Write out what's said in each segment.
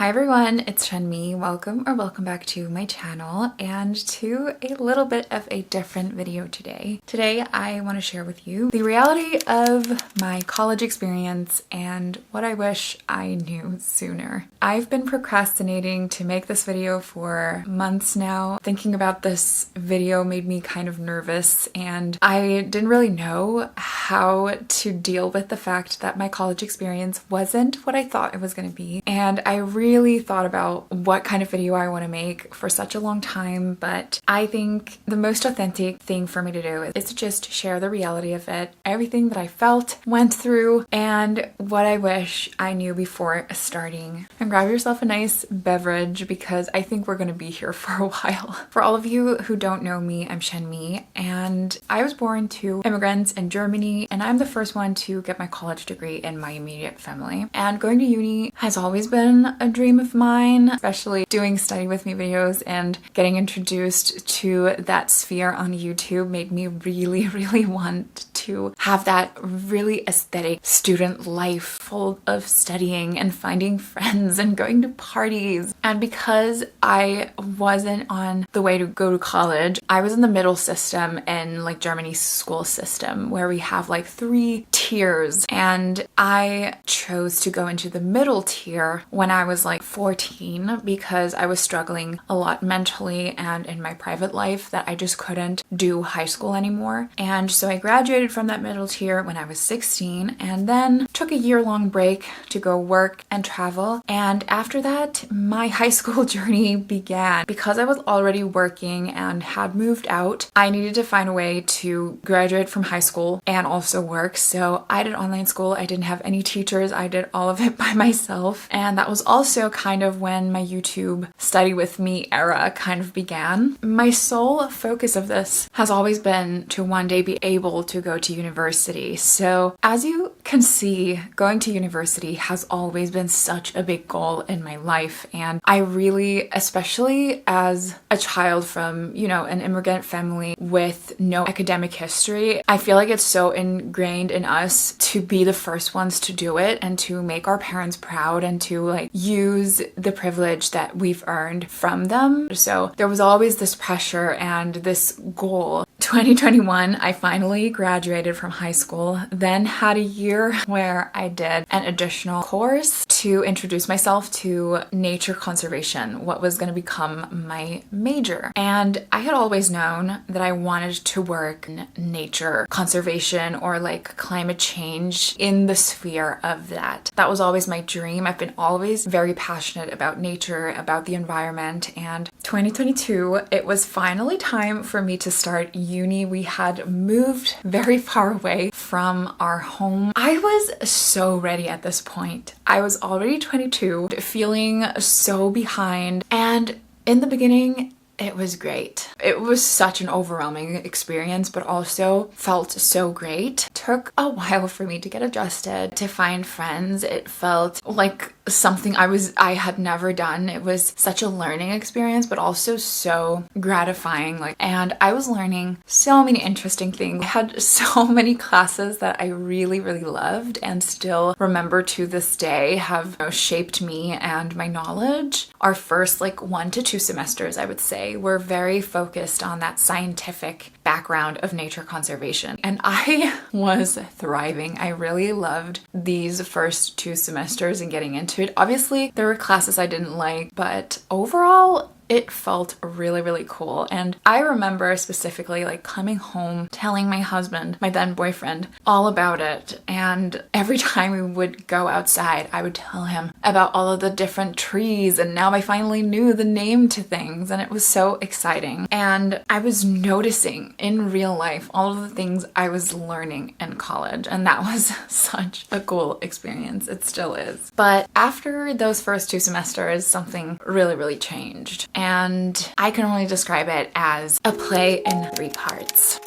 Hi everyone, it's Shenmi. Welcome back to my channel and to a little bit of a different video today. Today I want to share with you the reality of my college experience and what I wish I knew sooner. I've been procrastinating to make this video for months now. Thinking about this video made me kind of nervous and I didn't really know how to deal with the fact that my college experience wasn't what I thought it was going to be. And I really thought about what kind of video I want to make for such a long time, but I think the most authentic thing for me to do is to just share the reality of it, everything that I felt, went through, and what I wish I knew before starting. And grab yourself a nice beverage because I think we're going to be here for a while. For all of you who don't know me, I'm Shenmi, and I was born to immigrants in Germany, and I'm the first one to get my college degree in my immediate family. And going to uni has always been a dream of mine, especially doing study with me videos and getting introduced to that sphere on YouTube made me really want to have that really aesthetic student life full of studying and finding friends and going to parties. And because I wasn't on the way to go to college, I was in the middle system in like Germany's school system where we have like 3 tiers, and I chose to go into the middle tier when I was like 14 because I was struggling a lot mentally and in my private life that I just couldn't do high school anymore. And so I graduated from that middle tier when I was 16 and then took a year-long break to go work and travel. And after that, my high school journey began. Because I was already working and had moved out, I needed to find a way to graduate from high school and also work. So I did online school. I didn't have any teachers. I did all of it by myself. And that was also kind of when my YouTube study with me era kind of began. My sole focus of this has always been to one day be able to go to university. So as you can see, going to university has always been such a big goal in my life. And I really, especially as a child from, an immigrant family with no academic history, I feel like it's so ingrained in us to be the first ones to do it and to make our parents proud and to like use the privilege that we've earned from them. So there was always this pressure and this goal. 2021, I finally graduated from high school, then had a year where I did an additional course to introduce myself to nature conservation, what was going to become my major. And I had always known that I wanted to work in nature conservation or like climate change in the sphere of that. That was always my dream. I've been always very passionate about nature, about the environment, and 2022, it was finally time for me to start uni. We had moved very far away from our home. I was so ready at this point. I was already 22, feeling so behind, and in the beginning, it was great. It was such an overwhelming experience, but also felt so great. It took a while for me to get adjusted, to find friends. It felt like something I had never done. It was such a learning experience, but also so gratifying. And I was learning so many interesting things. I had so many classes that I really loved and still remember to this day have shaped me and my knowledge. Our first 1 to 2 semesters, I would say, were very focused on that scientific background of nature conservation. And I was thriving. I really loved these first 2 semesters and getting into it. Obviously, there were classes I didn't like, but overall, it felt really cool. And I remember specifically coming home, telling my husband, my then boyfriend, all about it. And every time we would go outside, I would tell him about all of the different trees. And now I finally knew the name to things. And it was so exciting. And I was noticing in real life all of the things I was learning in college. And that was such a cool experience. It still is. But after those first 2 semesters, something really changed. And I can only describe it as a play in 3 parts.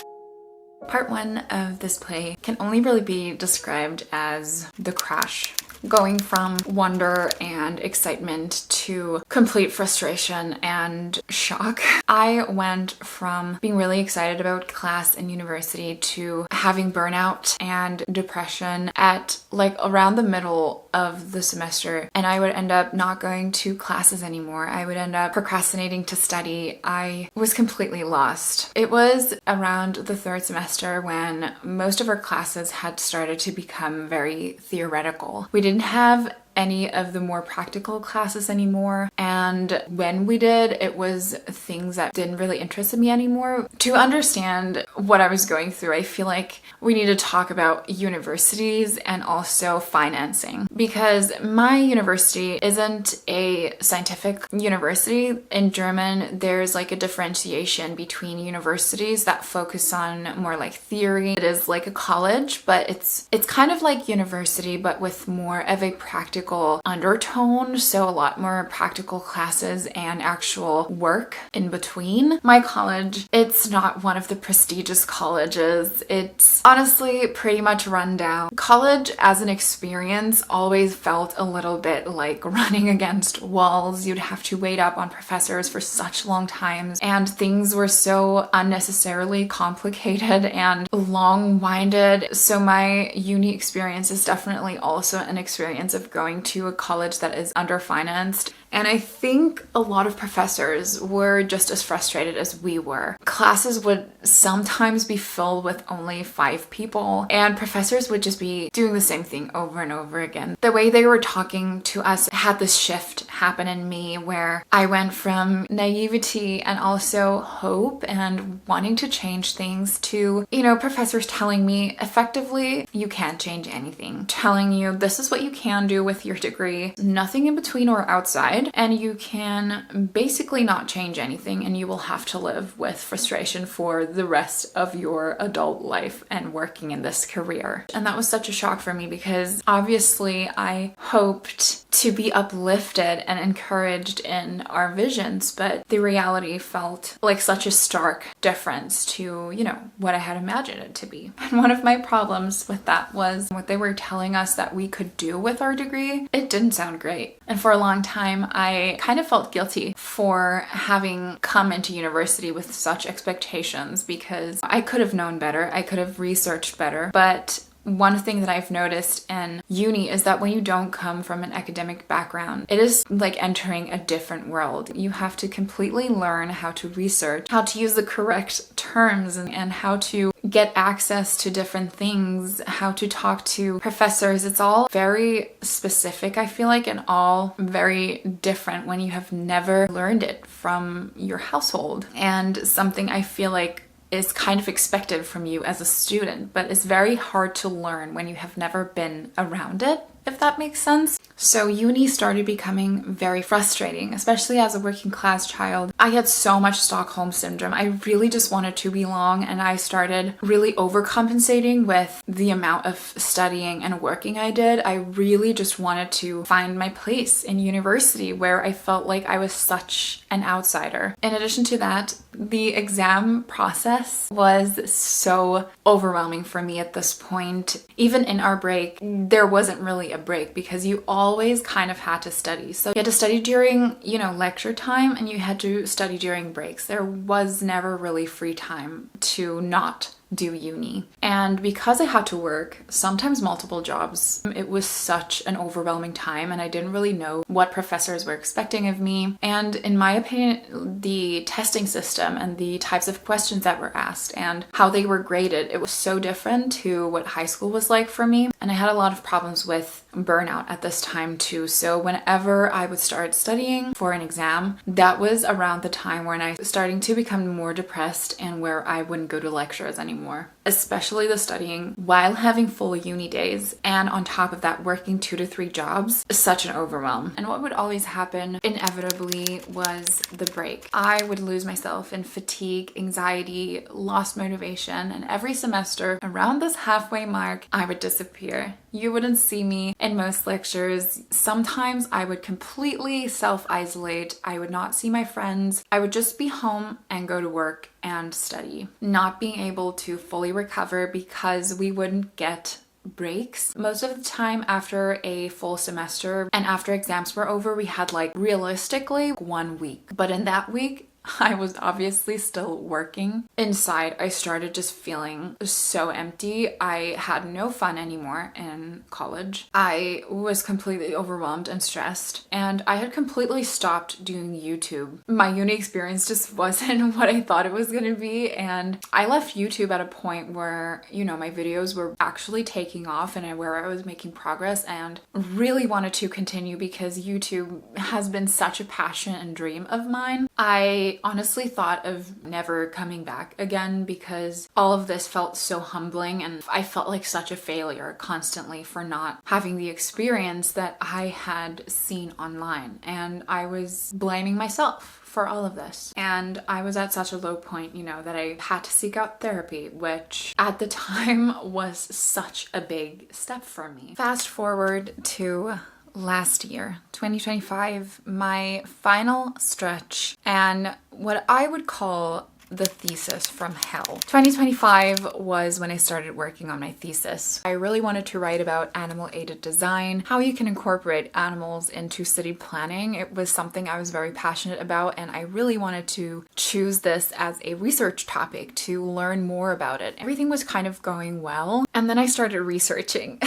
Part 1 of this play can only really be described as the crash going from wonder and excitement to complete frustration and shock. I went from being really excited about class and university to having burnout and depression at like around the middle of the semester, and I would end up not going to classes anymore. I would end up procrastinating to study. I was completely lost. It was around the third semester when most of our classes had started to become very theoretical. We didn't have any of the more practical classes anymore, and when we did, it was things that didn't really interest me anymore. To understand what I was going through, I feel like we need to talk about universities and also financing, because my university isn't a scientific university. In German, there's like a differentiation between universities that focus on more like theory. It is like a college, but it's kind of like university but with more of a practical undertone, so a lot more practical classes and actual work in between. My college, it's not one of the prestigious colleges. It's honestly pretty much run down. College as an experience always felt a little bit like running against walls. You'd have to wait up on professors for such long times, and things were so unnecessarily complicated and long-winded. So my uni experience is definitely also an experience of going to a college that is underfinanced. And I think a lot of professors were just as frustrated as we were. Classes would sometimes be filled with only 5 people, and professors would just be doing the same thing over and over again. The way they were talking to us had this shift happen in me where I went from naivety and also hope and wanting to change things to, professors telling me effectively, you can't change anything. Telling you this is what you can do with your degree, nothing in between or outside. And you can basically not change anything, and you will have to live with frustration for the rest of your adult life and working in this career. And that was such a shock for me, because obviously I hoped to be uplifted and encouraged in our visions, but the reality felt like such a stark difference to, what I had imagined it to be. And one of my problems with that was what they were telling us that we could do with our degree. It didn't sound great. And for a long time, I kind of felt guilty for having come into university with such expectations, because I could have known better. I could have researched better. But one thing that I've noticed in uni is that when you don't come from an academic background, it is like entering a different world. You have to completely learn how to research, how to use the correct terms, and how to get access to different things, how to talk to professors. It's all very specific, I feel like, and all very different when you have never learned it from your household. And something I feel like is kind of expected from you as a student, but it's very hard to learn when you have never been around it, if that makes sense. So uni started becoming very frustrating, especially as a working class child. I had so much Stockholm syndrome. I really just wanted to belong, and I started really overcompensating with the amount of studying and working I did. I really just wanted to find my place in university where I felt like I was such an outsider. In addition to that, the exam process was so overwhelming for me at this point. Even in our break, there wasn't really a break, because you always kind of had to study. So you had to study during, lecture time, and you had to study during breaks. There was never really free time to not do uni. And because I had to work, sometimes multiple jobs, it was such an overwhelming time, and I didn't really know what professors were expecting of me. And in my opinion, the testing system and the types of questions that were asked and how they were graded, it was so different to what high school was like for me. And I had a lot of problems with burnout at this time too. So whenever I would start studying for an exam, that was around the time when I was starting to become more depressed and where I wouldn't go to lectures anymore. Especially the studying while having full uni days, and on top of that working 2 to 3 jobs, such an overwhelm. And what would always happen inevitably was the break. I would lose myself in fatigue, anxiety, lost motivation, and every semester around this halfway mark, I would disappear. You wouldn't see me in most lectures. Sometimes I would completely self-isolate. I would not see my friends. I would just be home and go to work and study. Not being able to fully recover because we wouldn't get breaks. Most of the time after a full semester and after exams were over, we had like realistically 1 week. But in that week, I was obviously still working. Inside, I started just feeling so empty. I had no fun anymore in college. I was completely overwhelmed and stressed, and I had completely stopped doing YouTube. My uni experience just wasn't what I thought it was gonna be, and I left YouTube at a point where, you know, my videos were actually taking off and where I was making progress, and really wanted to continue because YouTube has been such a passion and dream of mine. I honestly thought of never coming back again because all of this felt so humbling, and I felt like such a failure constantly for not having the experience that I had seen online, and I was blaming myself for all of this. And I was at such a low point, you know, that I had to seek out therapy, which at the time was such a big step for me. Fast forward to last year, 2025, my final stretch and what I would call the thesis from hell. 2025 was when I started working on my thesis. I really wanted to write about animal-aided design, how you can incorporate animals into city planning. It was something I was very passionate about, and I really wanted to choose this as a research topic to learn more about it. Everything was kind of going well, and then I started researching.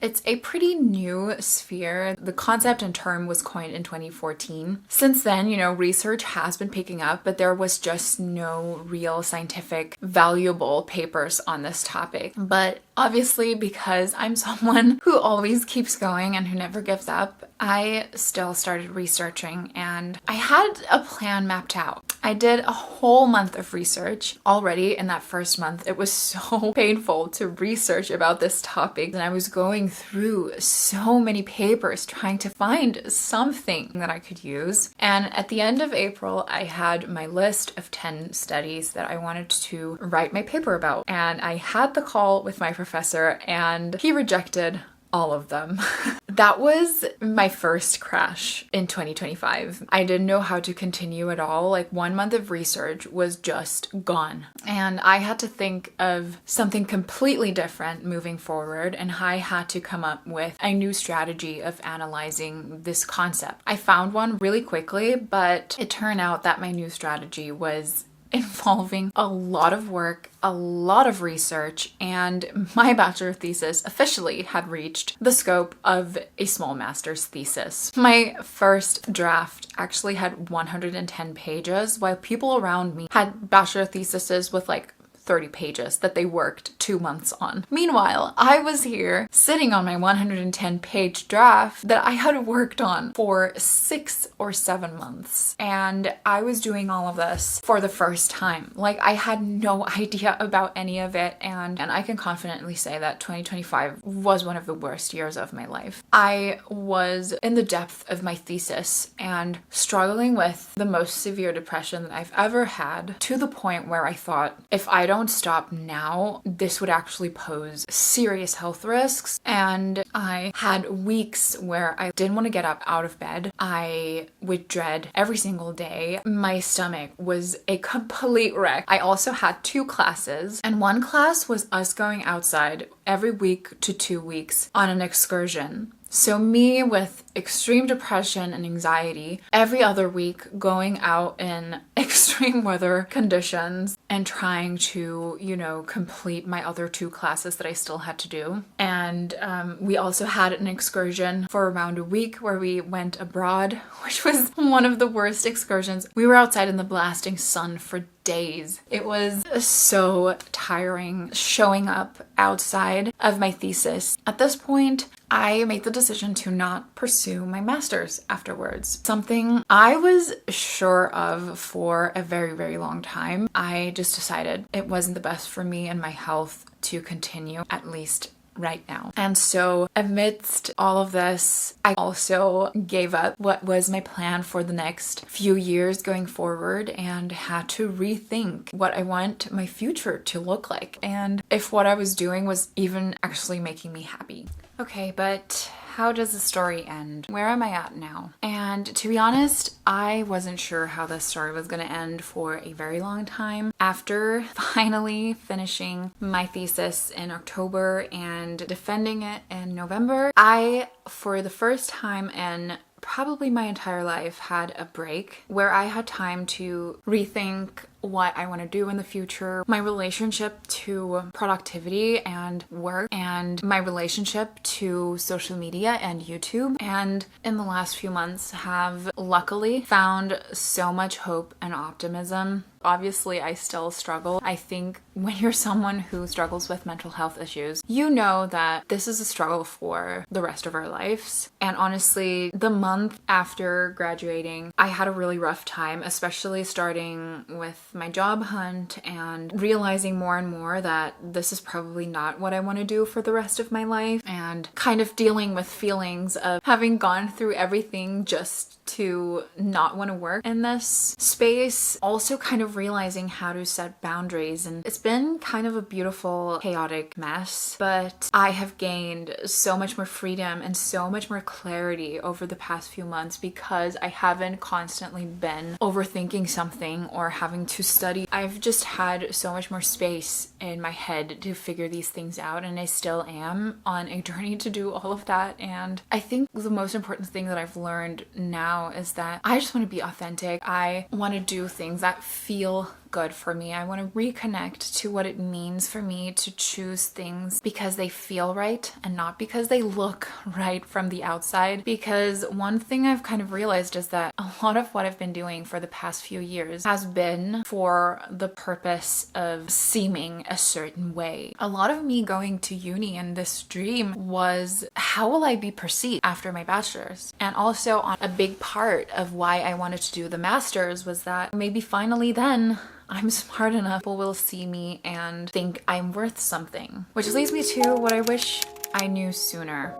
It's a pretty new sphere. The concept and term was coined in 2014. Since then, you know, research has been picking up, but there was just no real scientific valuable papers on this topic. But obviously, because I'm someone who always keeps going and who never gives up, I still started researching, and I had a plan mapped out. I did a whole month of research already. In that first month, it was so painful to research about this topic, and I was going through so many papers trying to find something that I could use. And at the end of April, I had my list of 10 studies that I wanted to write my paper about, and I had the call with my professor, and he rejected all of them. That was my first crash in 2025. I didn't know how to continue at all. Like 1 month of research was just gone. And I had to think of something completely different moving forward, and I had to come up with a new strategy of analyzing this concept. I found one really quickly, but it turned out that my new strategy was involving a lot of work, a lot of research, and my bachelor thesis officially had reached the scope of a small master's thesis. My first draft actually had 110 pages, while people around me had bachelor theses with like 30 pages that they worked 2 months on. Meanwhile, I was here sitting on my 110 page draft that I had worked on for 6 or 7 months. And I was doing all of this for the first time. Like, I had no idea about any of it. And I can confidently say that 2025 was one of the worst years of my life. I was in the depth of my thesis and struggling with the most severe depression that I've ever had, to the point where I thought, if I don't stop now, this would actually pose serious health risks. And I had weeks where I didn't want to get up out of bed. I would dread every single day. My stomach was a complete wreck. I also had 2 classes, and one class was us going outside every week to 2 weeks on an excursion. So me with extreme depression and anxiety, every other week going out in extreme weather conditions and trying to, you know, complete my other 2 classes that I still had to do. And we also had an excursion for around a week where we went abroad, which was one of the worst excursions. We were outside in the blasting sun for days. It was so tiring showing up outside of my thesis. At this point, I made the decision to not pursue my master's afterwards. Something I was sure of for a very, very long time. I just decided it wasn't the best for me and my health to continue, at least right now. And so amidst all of this, I also gave up what was my plan for the next few years going forward and had to rethink what I want my future to look like and if what I was doing was even actually making me happy. Okay, but how does the story end? Where am I at now? And to be honest, I wasn't sure how this story was going to end for a very long time. After finally finishing my thesis in October and defending it in November, I, for the first time in probably my entire life, had a break where I had time to rethink what I want to do in the future, my relationship to productivity and work, and my relationship to social media and YouTube. And in the last few months have luckily found so much hope and optimism. Obviously, I still struggle. I think when you're someone who struggles with mental health issues, you know that this is a struggle for the rest of our lives. And honestly, the month after graduating, I had a really rough time, especially starting with my job hunt and realizing more and more that this is probably not what I want to do for the rest of my life, and kind of dealing with feelings of having gone through everything just to not want to work in this space. Also kind of realizing how to set boundaries, and it's been kind of a beautiful, chaotic mess, but I have gained so much more freedom and so much more clarity over the past few months because I haven't constantly been overthinking something or having to study. I've just had so much more space in my head to figure these things out, and I still am on a journey to do all of that. And I think the most important thing that I've learned now is that I just want to be authentic. I want to do things that feel good for me. I want to reconnect to what it means for me to choose things because they feel right and not because they look right from the outside. Because one thing I've kind of realized is that a lot of what I've been doing for the past few years has been for the purpose of seeming a certain way. A lot of me going to uni and this dream was, how will I be perceived after my bachelor's? And also on a big part of why I wanted to do the master's was that maybe finally then I'm smart enough, people will see me and think I'm worth something. Which leads me to what I wish I knew sooner.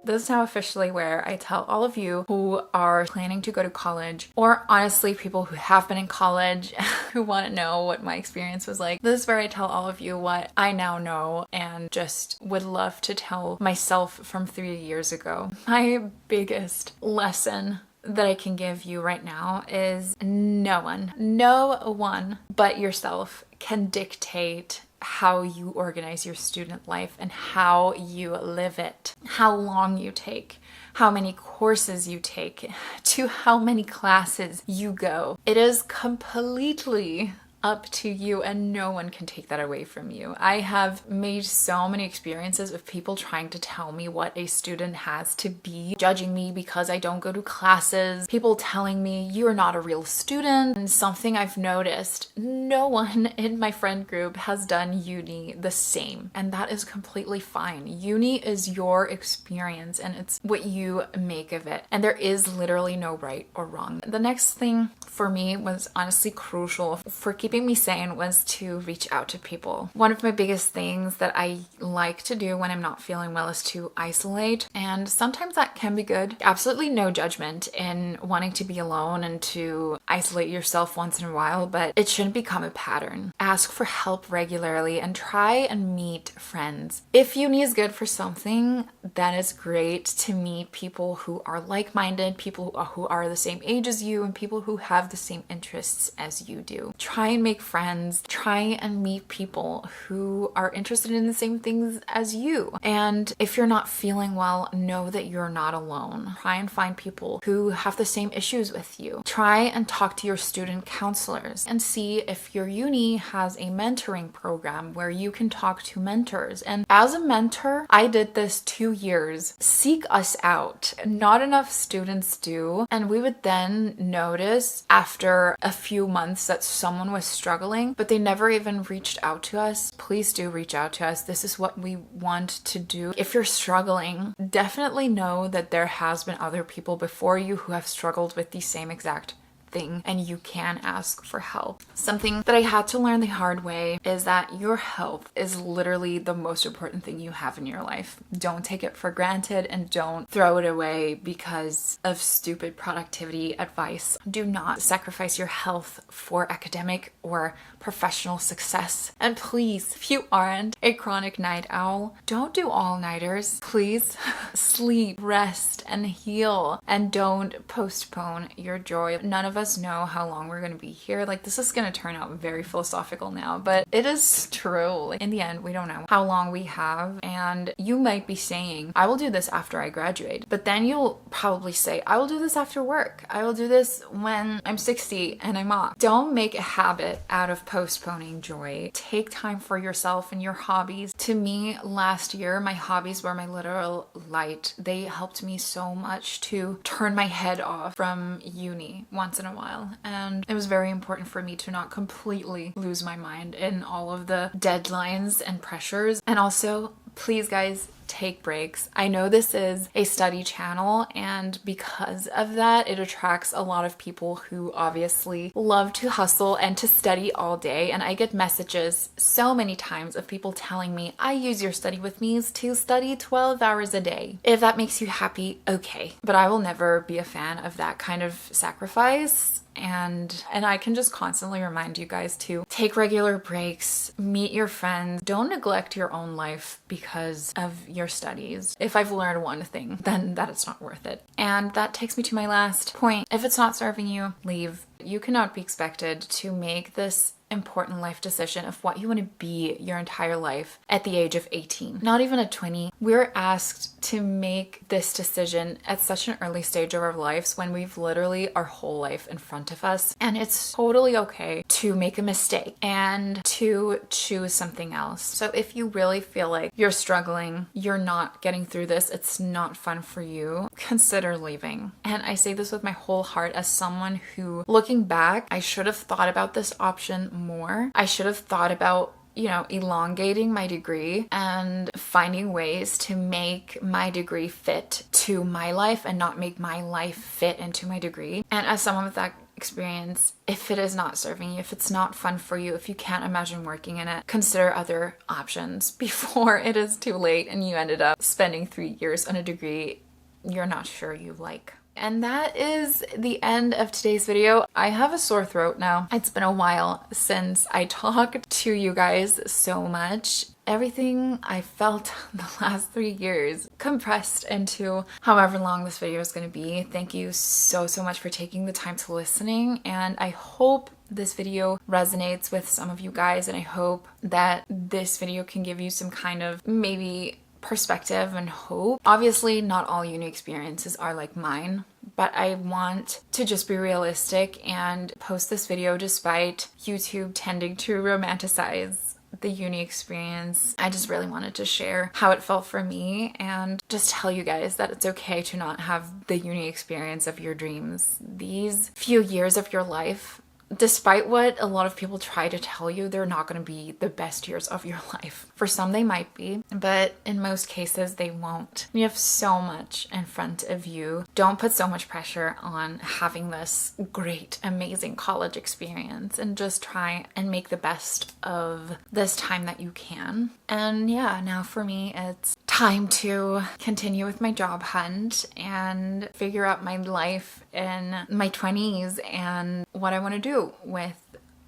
This is now officially where I tell all of you who are planning to go to college, or honestly people who have been in college who want to know what my experience was like. This is where I tell all of you what I now know and just would love to tell myself from 3 years ago. My biggest lesson that I can give you right now is no one but yourself can dictate how you organize your student life and how you live it, how long you take, how many courses you take, to how many classes you go. It is completely up to you, and no one can take that away from you. I have made so many experiences of people trying to tell me what a student has to be, judging me because I don't go to classes, people telling me you're not a real student. And something I've noticed, no one in my friend group has done uni the same, and that is completely fine. Uni is your experience and it's what you make of it, and there is literally no right or wrong. The next thing for me was honestly crucial for keeping me sane was to reach out to people. One of my biggest things that I like to do when I'm not feeling well is to isolate, and sometimes that can be good. Absolutely no judgment in wanting to be alone and to isolate yourself once in a while, but it shouldn't become a pattern. Ask for help regularly and try and meet friends. If uni is good for something, then it's great to meet people who are like-minded, people who are the same age as you, and people who have the same interests as you do. Try and make friends, try and meet people who are interested in the same things as you. And if you're not feeling well, know that you're not alone. Try and find people who have the same issues with you. Try and talk to your student counselors and see if your uni has a mentoring program where you can talk to mentors. And as a mentor, I did this 2 years. Seek us out. Not enough students do. And we would then notice after a few months that someone was struggling, but they never even reached out to us. Please do reach out to us. This is what we want to do. If you're struggling, definitely know that there has been other people before you who have struggled with the same exact thing and you can ask for help. Something that I had to learn the hard way is that your health is literally the most important thing you have in your life. Don't take it for granted and don't throw it away because of stupid productivity advice. Do not sacrifice your health for academic or professional success. And please, if you aren't a chronic night owl, don't do all-nighters. Please sleep, rest, and heal, and don't postpone your joy. None of us know how long we're going to be here. Like, this is going to turn out very philosophical now, but it is true. In the end, we don't know how long we have, and you might be saying, I will do this after I graduate, but then you'll probably say, I will do this after work. I will do this when I'm 60 and I'm off. Don't make a habit out of postponing joy. Take time for yourself and your hobbies. To me, last year, my hobbies were my literal light. They helped me so much to turn my head off from uni once in a while. And it was very important for me to not completely lose my mind in all of the deadlines and pressures. And also, please guys, take breaks. I know this is a study channel, and because of that, it attracts a lot of people who obviously love to hustle and to study all day. And I get messages so many times of people telling me, I use your study with me's to study 12 hours a day. If that makes you happy, okay. But I will never be a fan of that kind of sacrifice. And I can just constantly remind you guys to take regular breaks, meet your friends, don't neglect your own life because of your studies. If I've learned one thing, then that it's not worth it. And that takes me to my last point. If it's not serving you, leave. You cannot be expected to make this important life decision of what you want to be your entire life at the age of 18, not even at 20. We're asked to make this decision at such an early stage of our lives when we've literally our whole life in front of us. And it's totally okay to make a mistake and to choose something else. So if you really feel like you're struggling, you're not getting through this, it's not fun for you, consider leaving. And I say this with my whole heart as someone who, looking back, I should have thought about this option more. I should have thought about, elongating my degree and finding ways to make my degree fit to my life and not make my life fit into my degree. And as someone with that experience, if it is not serving you, if it's not fun for you, if you can't imagine working in it, consider other options before it is too late and you ended up spending 3 years on a degree you're not sure you like. And that is the end of today's video. I have a sore throat now. It's been a while since I talked to you guys so much. Everything I felt the last 3 years compressed into however long this video is going to be. Thank you so much for taking the time to listening, and I hope this video resonates with some of you guys, and I hope that this video can give you some kind of maybe perspective and hope. Obviously, not all uni experiences are like mine, but I want to just be realistic and post this video despite YouTube tending to romanticize the uni experience. I just really wanted to share how it felt for me and just tell you guys that it's okay to not have the uni experience of your dreams. These few years of your life, despite what a lot of people try to tell you, they're not going to be the best years of your life. For some they might be, but in most cases they won't. You have so much in front of you. Don't put so much pressure on having this great, amazing college experience, and just try and make the best of this time that you can. And yeah, now for me, it's time to continue with my job hunt and figure out my life in my 20s and what I want to do with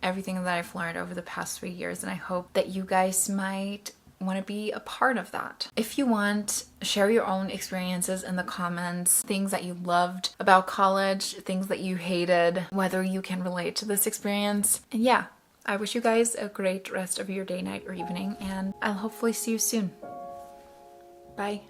everything that I've learned over the past 3 years. And I hope that you guys might want to be a part of that. If you want, share your own experiences in the comments, things that you loved about college, things that you hated, whether you can relate to this experience. And yeah, I wish you guys a great rest of your day, night, or evening, and I'll hopefully see you soon. Bye.